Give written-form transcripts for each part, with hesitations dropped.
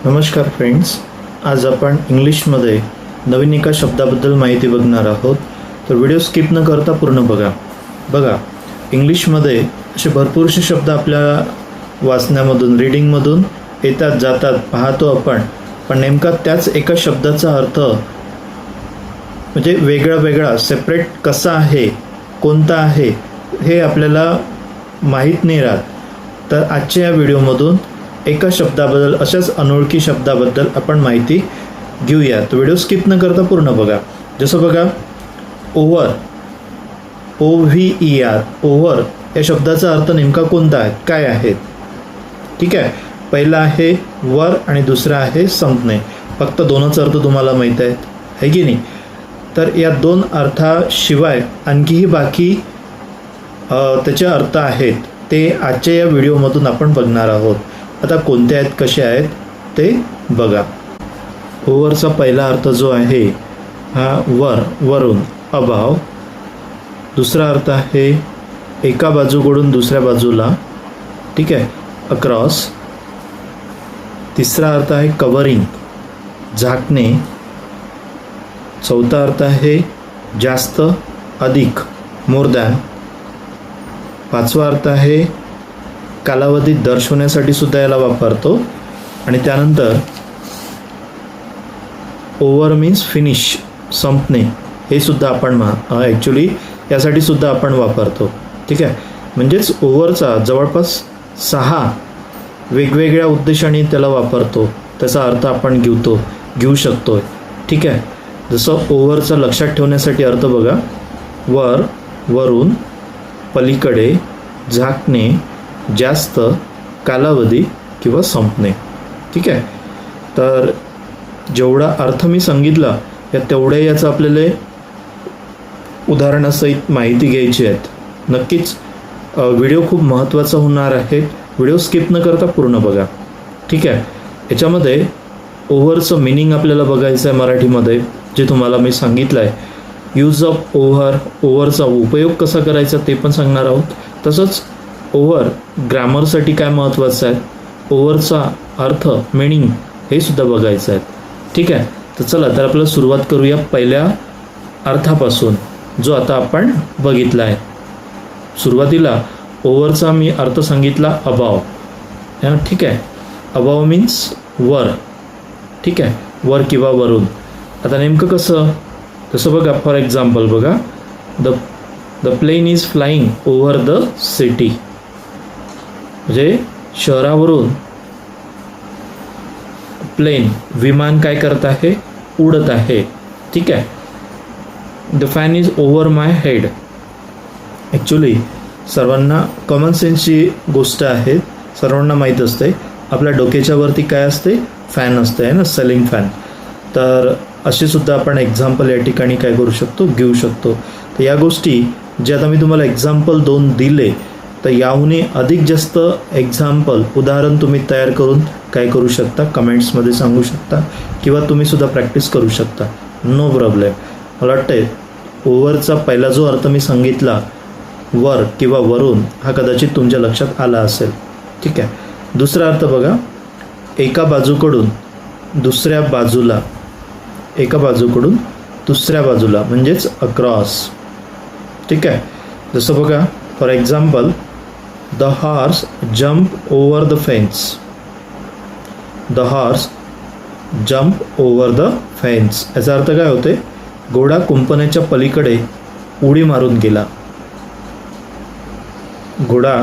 नमस्कार फ्रेंड्स, आज आपण इंग्लिशमध्ये नवीन एका शब्दाबद्दल माहिती बघणार आहोत. तर व्हिडिओ स्किप न करता पूर्ण बघा. इंग्लिशमध्ये असे भरपूरसे शब्द आपल्या वाचण्यामधून रीडिंगमधून येतात जातात पाहतो आपण, पण नेमका त्याच एका शब्दाचा अर्थ म्हणजे वेगळा सेपरेट कसा आहे, कोणता आहे हे आपल्याला माहीत नाही राहत. तर आजच्या या व्हिडिओमधून एका शब्दाबद्दल, अशाच अनोळखी शब्दाबद्दल आपण माहिती घेऊया. तर व्हिडिओ स्किप न करता पूर्ण बघा. जसं बघा, ओव्हर, OVER, ओव्हर या शब्दाचा अर्थ नेमका कोणता आहे, काय आहे? ठीक आहे, पहिला आहे वर आणि दुसरा आहे संपणे. फक्त दोनच अर्थ तुम्हाला माहीत आहेत, है की नाही? तर या दोन अर्थाशिवाय आणखीही बाकी त्याचे अर्थ आहेत, ते आजच्या या व्हिडिओमधून आपण बघणार आहोत. आता कोणते आहेत, कसे आहेत ते बघा. ओव्हरचा पहिला अर्थ जो आहे हा वरून, अबाव. दुसरा अर्थ आहे एका बाजूकडून दुसऱ्या बाजूला, ठीक आहे, अक्रॉस. तिसरा अर्थ आहे कव्हरिंग, झाकणे. चौथा अर्थ आहे जास्त, अधिक, मोर दॅन. पाचवा अर्थ आहे कालावधी दर्शवण्यासाठी सुद्धा याला वापरतो. आणि त्यानंतर ओव्हर मीन्स फिनिश, संपणे, हे सुद्धा आपण ॲक्च्युली यासाठी सुद्धा आपण वापरतो. ठीक आहे, म्हणजेच ओव्हरचा जवळपास 6 वेगवेगळ्या उद्देशाने त्याला वापरतो, त्याचा अर्थ आपण घेऊ शकतो. ठीक आहे, जसं ओव्हरचा लक्षात ठेवण्यासाठी अर्थ बघा, वर, वरून, पलीकडे, झाकणे, जास्त, कालावधी किंवा संपणे. ठीक आहे, तर जेवढा अर्थ मी सांगितला या तेवढ्या याचं आपल्याला उदाहरणासहित माहिती घ्यायची आहेत. नक्कीच व्हिडिओ खूप महत्त्वाचा होणार आहे. व्हिडिओ स्किप न करता पूर्ण बघा. ठीक आहे, याच्यामध्ये ओव्हरचं मिनिंग आपल्याला बघायचं आहे मराठीमध्ये, जे तुम्हाला मी सांगितलं आहे. यूज ऑफ ओव्हर, ओव्हरचा उपयोग कसा करायचा ते पण सांगणार आहोत. तसंच ओव्हर ग्रामरसाठी काय महत्त्वाचं आहे, ओव्हरचा अर्थ, मिनिंग हे सुद्धा बघायचं आहे. ठीक आहे, तर चला तर आपल्याला सुरुवात करूया पहिल्या अर्थापासून, जो आता आपण बघितला आहे. सुरुवातीला ओव्हरचा मी अर्थ सांगितला अबाव. ठीक आहे, अबाव मीन्स वर. ठीक आहे, वर किंवा वरून. आता नेमकं कसं, तसं बघा, फॉर एक्झाम्पल बघा, the plane is flying over the city. म्हणजे शहरावरून प्लेन, विमान काय करत आहे, उडत आहे. ठीक आहे, the fan is over my head. Actually सर्वांना कॉमन सेन्सची गोष्ट आहे, सर्वांना माहीत असते आपल्या डोक्याच्या वरती काय असते, फॅन असते, आहे ना, सेलिंग फॅन. तर असे सुद्धा आपण एक्झाम्पल या ठिकाणी काय करू शकतो, घेऊ शकतो. तर या गोष्टी जे आता मी तुम्हाला एक्झाम्पल 2 दिले, तर याहूनही अधिक जास्त एक्झाम्पल, उदाहरण तुम्ही तयार करून काय करू शकता, कमेंट्समध्ये सांगू शकता, किंवा तुम्ही सुद्धा प्रॅक्टिस करू शकता, नो प्रॉब्लेम. मला वाटतंय ओव्हरचा पहिला जो अर्थ मी सांगितला, वर किंवा वरून, हा कदाचित तुमच्या लक्षात आला असेल. ठीक आहे, दुसरा अर्थ बघा, एका बाजूकडून दुसऱ्या बाजूला, एका बाजूकडून दुसऱ्या बाजूला म्हणजेच अक्रॉस. ठीक आहे, जसं बघा, for example, the horse jump over the fence. The horse jump over the fence याचा अर्थ काय होते, घोडा कुंपणाच्या पलीकडे उडी मारून गेला. घोडा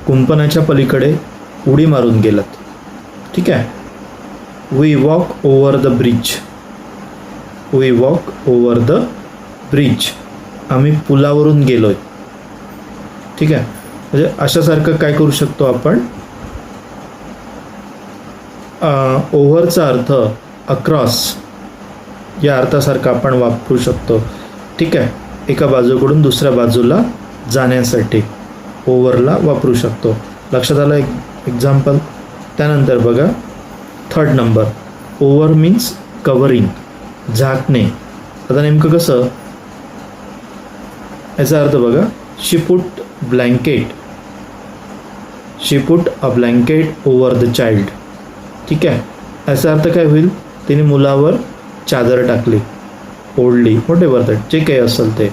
कुंपणाच्या पलीकडे उडी मारून गेलात. ठीक आहे, we walk over the bridge. We walk over the bridge, आम्ही पुलावरून गेलोय. ठीक आहे, म्हणजे अशासारखं काय करू शकतो आपण, ओव्हरचा अर्थ अक्रॉस या अर्थासारखा आपण वापरू शकतो. ठीक आहे, एका बाजूकडून दुसऱ्या बाजूला जाण्यासाठी ओव्हरला वापरू शकतो. लक्षात आलं एक्झाम्पल. त्यानंतर बघा, third number, over means covering, झाकणे. आता नेमकं कसं, याचा अर्थ बघा, she put blanket, she put a blanket over the child. ठीक आहे, याचा अर्थ काय होईल, तिने मुलावर चादर टाकली, ओढली, व्हॉटएव्हर दॅट, जे काही असेल ते.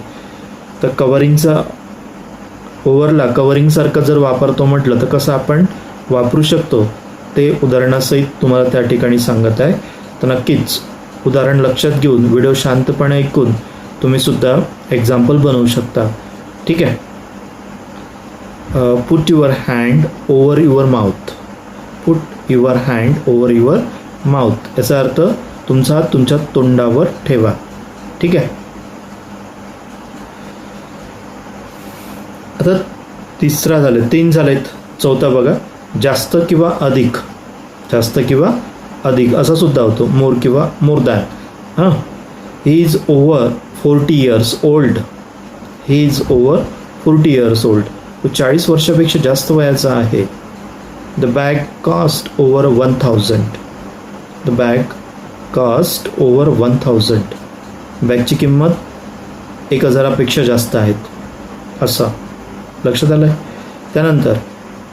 तर कवरिंगचा ओव्हरला कवरिंगसारखं जर वापरतो म्हटलं तर कसं आपण वापरू शकतो ते उदाहरणासहित तुम्हाला त्या ठिकाणी सांगत आहे. तर नक्कीच उदाहरण लक्षात घेऊन व्हिडिओ शांतपणे ऐकून तुम्ही सुद्धा एक्झाम्पल बनवू शकता. ठीक आहे. Put your hand over your mouth. Put your hand over your mouth याचा अर्थ तुमचा हात तुमच्या तोंडावर ठेवा. ठीक आहे. आता तिसरा झाले, 3 झालेत. चौथा बघा, जास्त किंवा अधिक. जास्त किंवा अधिक असा सुद्धा होतो, मोर किंवा मोर दॅन. हां, he is over 40 years old. He is over 40 years old. तो 40 वर्षापेक्षा जास्त वयाचा आहे. The bag cost over 1000. The bag cost over 1000. बॅगची किंमत 1000पेक्षा जास्त आहेत असं लक्षात आलं आहे. त्यानंतर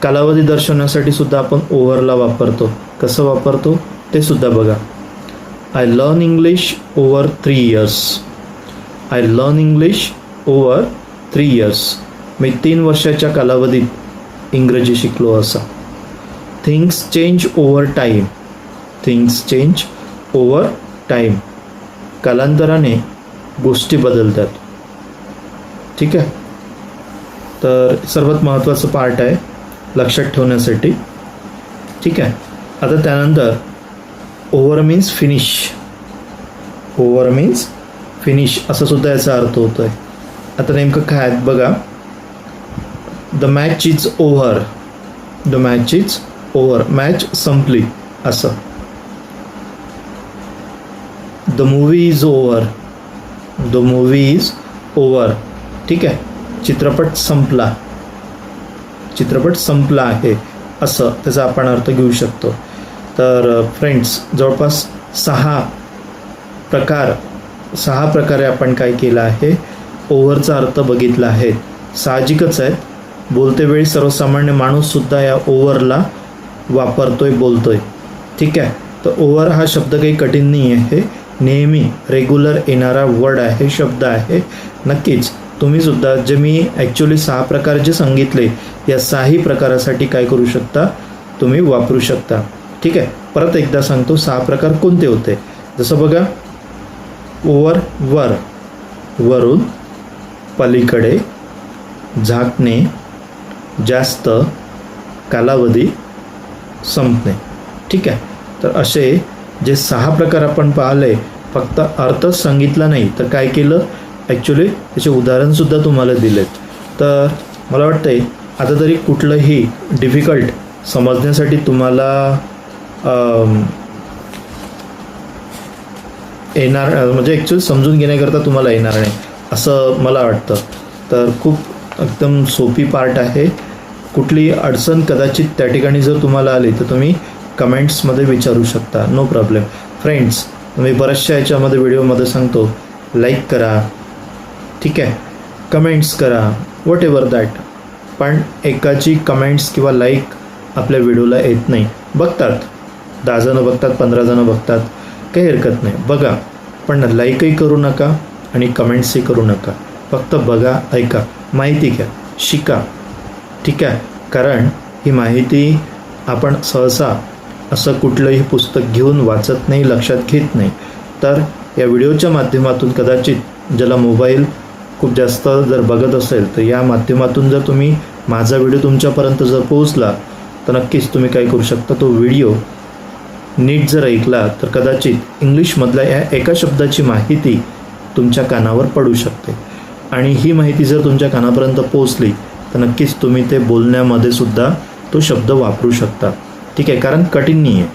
कालावधी दर्शवण्यासाठी सुद्धा आपण ओव्हरला वापरतो. कसं वापरतो ते सुद्धा बघा. I learn English over 3 years. I learn English over 3 years. मी 3 वर्षाच्या कालावधीत इंग्रजी शिकलो असा. Things change over time. Things change over time. कालांतराने गोष्टी बदलतात. ठीक आहे. तर सर्वात महत्त्वाचं पार्ट आहे लक्षात ठेवण्यासाठी. ठीक आहे. आता त्यानंतर over means finish. Over means finish असं सुद्धा याचा अर्थ होतो आहे. आता नेमकं काय आहेत बघा. The match is over. The match is over. Match संपली असं. The movie is over. The movie is over. ठीक आहे. चित्रपट संपला. चित्रपट संपला आहे असं त्याचा आपण अर्थ घेऊ शकतो. तर फ्रेंड्स जवळपास 6 प्रकारे आपण काय केलं आहे, ओव्हरचा अर्थ बघितला आहे. साहजिकच आहे, बोलते वेळी सर्वसामान्य माणूससुद्धा या ओव्हरला वापरतोय, बोलतोय. ठीक आहे. तर ओव्हर हा शब्द काही कठीण नाही आहे, नेहमी रेग्युलर येणारा वर्ड आहे, शब्द आहे. नक्कीच तुम्ही सुद्धा जे मी ॲक्च्युली 6 प्रकार जे सांगितले या 6ही प्रकारासाठी काय करू शकता, तुम्ही वापरू शकता. ठीक आहे. परत एकदा सांगतो 6 प्रकार कोणते होते. जसं बघा, ओव्हर वर, वरून, पलीकडे, झाकणे, जास्त, कालावधी, संपणे. ठीक आहे. तर असे जे 6 प्रकार आपण पाहिले, फक्त अर्थच सांगितला नाही तर काय केलं, ॲक्च्युली त्याचे उदाहरणसुद्धा तुम्हाला दिलेत. तर मला वाटतं आहे आता तरी कुठलंही डिफिकल्ट समजण्यासाठी तुम्हाला येणार, म्हणजे ॲक्च्युली समजून घेण्याकरता तुम्हाला येणार नाही असं मला वाटतं. तर खूप एकदम सोपी पार्ट आहे. कुठली अडचण कदाचित त्या ठिकाणी जर तुम्हाला आली तर तुम्ही कमेंट्समध्ये विचारू शकता, नो प्रॉब्लेम. फ्रेंड्स, मी बऱ्याचशा याच्यामध्ये व्हिडिओमध्ये सांगतो, लाईक करा. ठीक आहे. कमेंट्स करा, वॉट एव्हर दॅट. पण एकाची कमेंट्स किंवा लाईक आपल्या व्हिडिओला येत नाही. बघतात 10 जणं बघतात, 15 जणं बघतात, काही हरकत नाही, बघा. पण लाईकही करू नका आणि कमेंट्सही करू नका. फक्त बघा, ऐका, माहिती घ्या, शिका. ठीक आहे. कारण ही माहिती आपण सहसा असं कुठलंही पुस्तक घेऊन वाचत नाही, लक्षात घेत नाही. तर या व्हिडिओच्या माध्यमातून कदाचित ज्याला मोबाईल खूप जास्त जर बघत असेल तर या माध्यमातून जर तुम्ही माझा व्हिडिओ तुमच्यापर्यंत जर पोहोचला तर नक्कीच तुम्ही काय करू शकता, तो व्हिडिओ नीट जर ऐकला तर कदाचित इंग्लिशमधल्या या एका शब्दाची माहिती तुमच्या कानावर पडू शकते. आणि ही माहिती जर तुमच्या कानापर्यंत पोहोचली तर नक्कीच तुम्ही ते बोलण्यामध्ये सुद्धा तो शब्द वापरू शकता. ठीक आहे. कारण कठीण नाही आहे.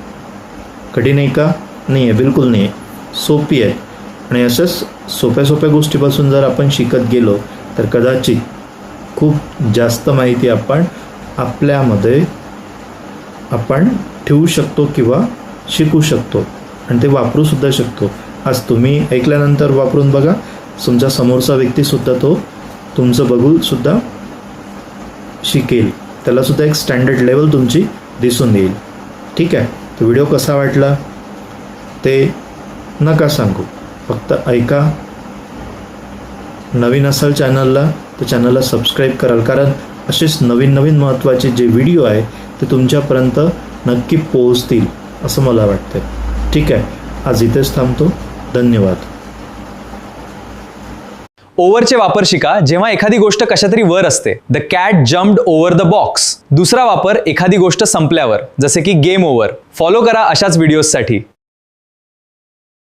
कठीण आहे का? नाही आहे, बिलकुल नाही आहे, सोपी आहे. आणि अशाच सोप्या सोप्या गोष्टीपासून जर आपण शिकत गेलो तर कदाचित खूप जास्त माहिती आपण आपल्यामध्ये आपण ठेवू शकतो किंवा शिकू शकतो आणि ते वापरूसुद्धा शकतो. आज तुम्ही ऐकल्यानंतर वापरून बघा, तुमच्या समोरचा व्यक्तीसुद्धा तो तुमचं बघूनसुद्धा शिकेल, त्यालासुद्धा एक स्टँडर्ड लेवल तुमची दिसून येईल. ठीक आहे. तर व्हिडिओ कसा वाटला ते नका सांगू, फक्त ऐका. नवीन असाल चॅनलला तर चॅनलला सबस्क्राईब कराल, कारण असेच नवीन नवीन महत्त्वाचे जे व्हिडिओ आहे ते तुमच्यापर्यंत नक्की पोहोचतील असं मला वाटतं. ठीक आहे, आज इथेच थांबतो. धन्यवाद. ओव्हरचे वापर शिका जेव्हा एखादी गोष्ट कशातरी वर असते. The cat jumped over the box. दुसरा वापर एखादी गोष्ट संपल्यावर, जसे की गेम ओव्हर. फॉलो करा अशाच व्हिडिओजसाठी.